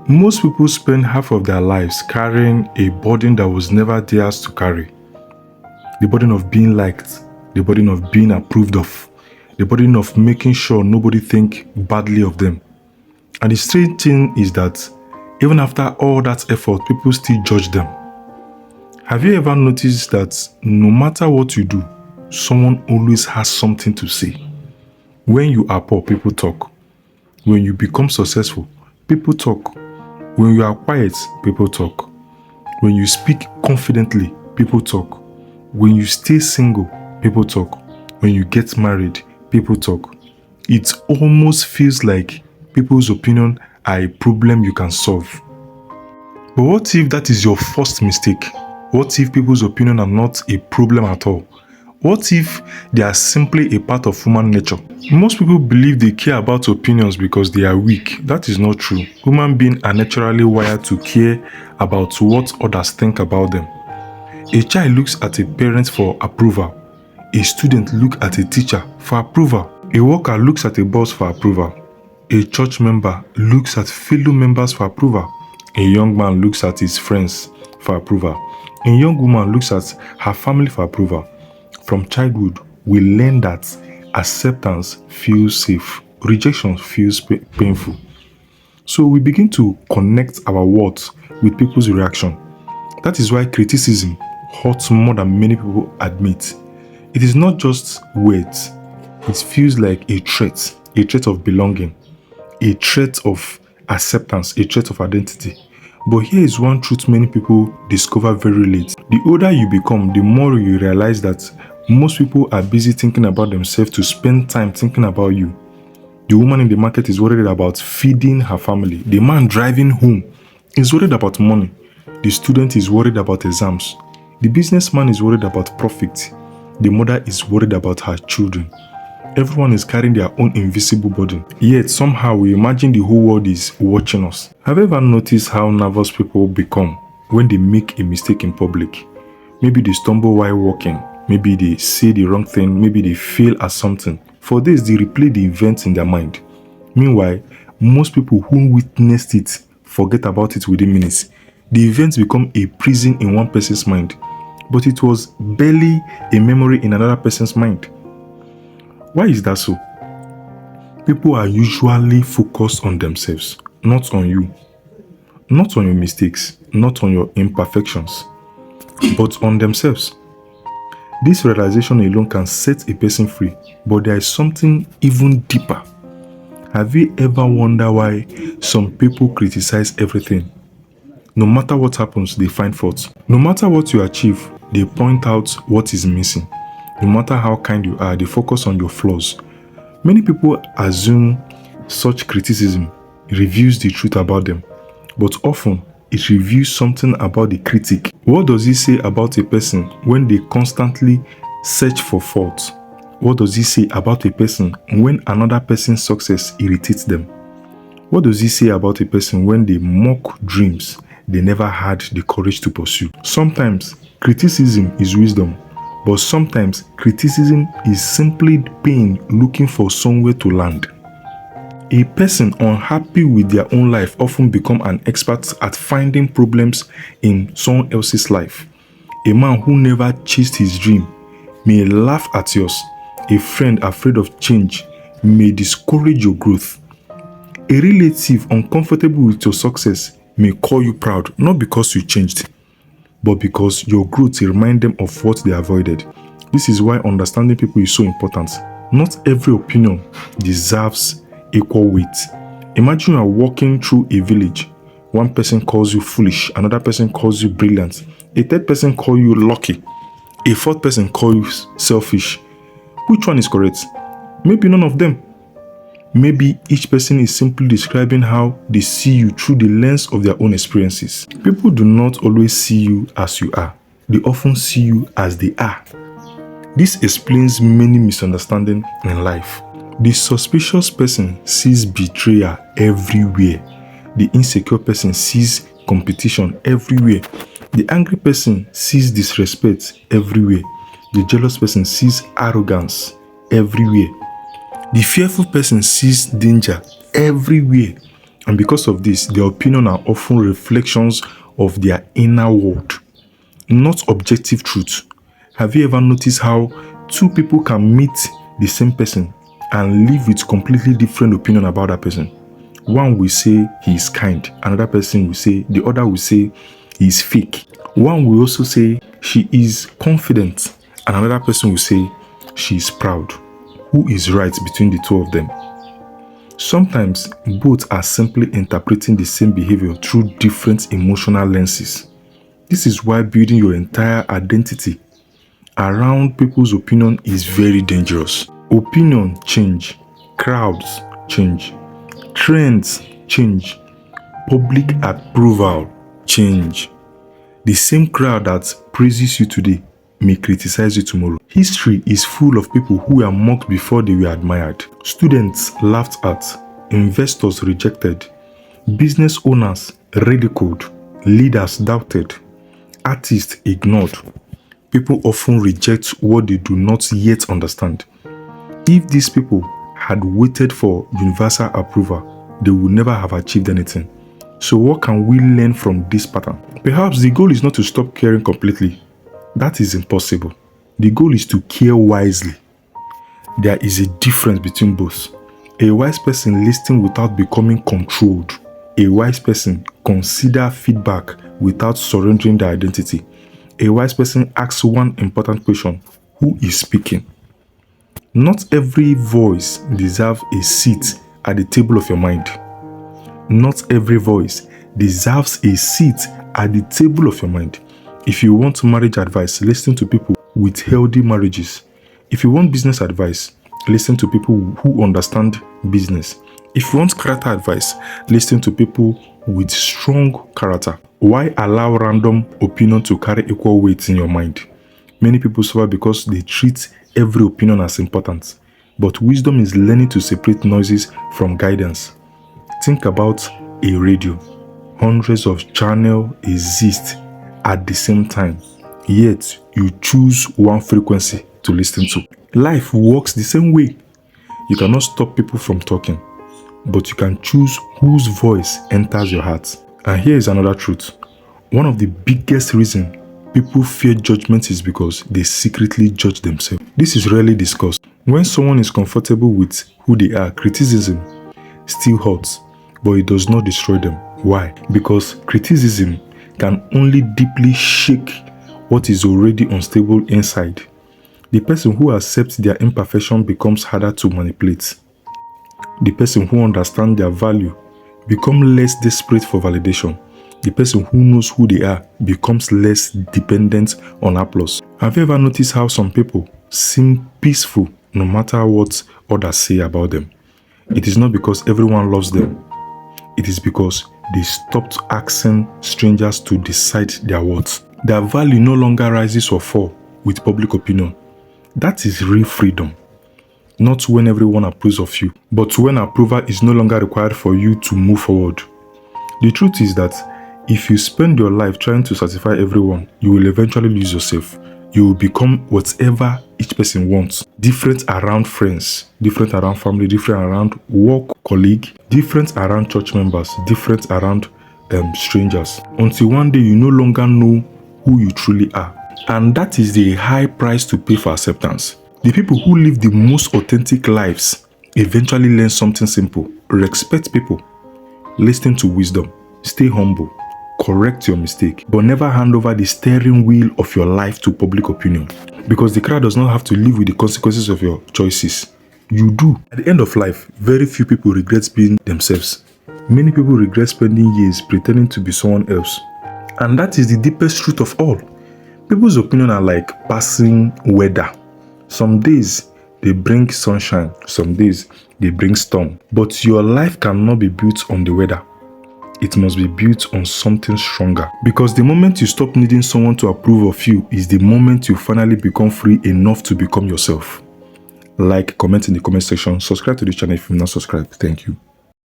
Most people spend half of their lives carrying a burden that was never theirs to carry. The burden of being liked, the burden of being approved of, the burden of making sure nobody think badly of them. And the strange thing is that even after all that effort, people still judge them. Have you ever noticed that no matter what you do, someone always has something to say? When you are poor, people talk. When you become successful, people talk. When you are quiet, people talk. When you speak confidently, people talk. When you stay single, people talk. When you get married, people talk. It almost feels like people's opinion are a problem you can solve. But what if that is your first mistake? What if people's opinion are not a problem at all? What if they are simply a part of human nature? Most people believe they care about opinions because they are weak. That is not true. Human beings are naturally wired to care about what others think about them. A child looks at a parent for approval. A student looks at a teacher for approval. A worker looks at a boss for approval. A church member looks at fellow members for approval. A young man looks at his friends for approval. A young woman looks at her family for approval. From childhood, we learn that acceptance feels safe, rejection feels painful. So we begin to connect our words with people's reaction. That is why criticism hurts more than many people admit. It is not just words, it feels like a threat of belonging, a threat of acceptance, a threat of identity. But here is one truth many people discover very late. The older you become, the more you realize that most people are busy thinking about themselves to spend time thinking about you. The woman in the market is worried about feeding her family. The man driving home is worried about money. The student is worried about exams. The businessman is worried about profit. The mother is worried about her children. Everyone is carrying their own invisible burden. Yet somehow we imagine the whole world is watching us. Have you ever noticed how nervous people become when they make a mistake in public? Maybe they stumble while walking. Maybe they say the wrong thing. Maybe they fail at something. For this, they replay the events in their mind. Meanwhile, most people who witnessed it forget about it within minutes. The events become a prison in one person's mind, but it was barely a memory in another person's mind. Why is that so? People are usually focused on themselves, not on you, not on your mistakes, not on your imperfections, but on themselves. This realization alone can set a person free, but there is something even deeper. Have you ever wondered why some people criticize everything? No matter what happens, they find fault. No matter what you achieve, they point out what is missing. No matter how kind you are, they focus on your flaws. Many people assume such criticism reveals the truth about them, but often it reveals something about the critic. What does he say about a person when they constantly search for faults? What does he say about a person when another person's success irritates them? What does he say about a person when they mock dreams they never had the courage to pursue? Sometimes criticism is wisdom, but sometimes criticism is simply pain looking for somewhere to land. A person unhappy with their own life often becomes an expert at finding problems in someone else's life. A man who never chased his dream may laugh at yours. A friend afraid of change may discourage your growth. A relative uncomfortable with your success may call you proud, not because you changed, but because your growth reminds them of what they avoided. This is why understanding people is so important. Not every opinion deserves equal weight. Imagine you are walking through a village. One person calls you foolish, another person calls you brilliant, a third person calls you lucky, a fourth person calls you selfish. Which one is correct? Maybe none of them. Maybe each person is simply describing how they see you through the lens of their own experiences. People do not always see you as you are. They often see you as they are. This explains many misunderstandings in life. The suspicious person sees betrayal everywhere. The insecure person sees competition everywhere. The angry person sees disrespect everywhere. The jealous person sees arrogance everywhere. The fearful person sees danger everywhere. And because of this, their opinion are often reflections of their inner world, not objective truth. Have you ever noticed how two people can meet the same person and live with completely different opinion about that person? One will say he is kind, another person will say, the other will say he is fake. One will also say she is confident, and another person will say she is proud. Who is right between the two of them? Sometimes both are simply interpreting the same behavior through different emotional lenses. This is why building your entire identity around people's opinion is very dangerous. Opinion change, crowds change, trends change, public approval change. The same crowd that praises you today may criticize you tomorrow. History is full of people who were mocked before they were admired. Students laughed at, investors rejected, business owners ridiculed, leaders doubted, artists ignored. People often reject what they do not yet understand. If these people had waited for universal approval, they would never have achieved anything. So what can we learn from this pattern? Perhaps the goal is not to stop caring completely. That is impossible. The goal is to care wisely. There is a difference between both. A wise person listens without becoming controlled. A wise person considers feedback without surrendering their identity. A wise person asks one important question: who is speaking? Not every voice deserves a seat at the table of your mind. Not every voice deserves a seat at the table of your mind. If you want marriage advice, listen to people with healthy marriages. If you want business advice, listen to people who understand business. If you want character advice, listen to people with strong character. Why allow random opinion to carry equal weight in your mind? Many people suffer because they treat every opinion as important. But wisdom is learning to separate noises from guidance. Think about a radio. Hundreds of channels exist at the same time, yet you choose one frequency to listen to. Life works the same way. You cannot stop people from talking, but you can choose whose voice enters your heart. And here is another truth. One of the biggest reasons people fear judgment is because they secretly judge themselves. This is rarely discussed. When someone is comfortable with who they are, criticism still hurts, but it does not destroy them. Why? Because criticism can only deeply shake what is already unstable inside. The person who accepts their imperfection becomes harder to manipulate. The person who understands their value becomes less desperate for validation. The person who knows who they are becomes less dependent on applause. Have you ever noticed how some people seem peaceful no matter what others say about them? It is not because everyone loves them. It is because they stopped asking strangers to decide their worth. Their value no longer rises or falls with public opinion. That is real freedom. Not when everyone approves of you, but when approval is no longer required for you to move forward. The truth is that if you spend your life trying to satisfy everyone, you will eventually lose yourself. You will become whatever each person wants. Different around friends, different around family, different around work colleague, different around church members, different around strangers. Until one day you no longer know who you truly are. And that is the high price to pay for acceptance. The people who live the most authentic lives eventually learn something simple. Respect people, listen to wisdom, stay humble, correct your mistake, but never hand over the steering wheel of your life to public opinion. Because the crowd does not have to live with the consequences of your choices. You do. At the end of life, very few people regret being themselves. Many people regret spending years pretending to be someone else. And that is the deepest truth of all. People's opinion are like passing weather. Some days they bring sunshine, some days they bring storm. But your life cannot be built on the weather. It must be built on something stronger. Because the moment you stop needing someone to approve of you is the moment you finally become free enough to become yourself. Like, comment in the comment section, subscribe to the channel if you've not subscribed. Thank you.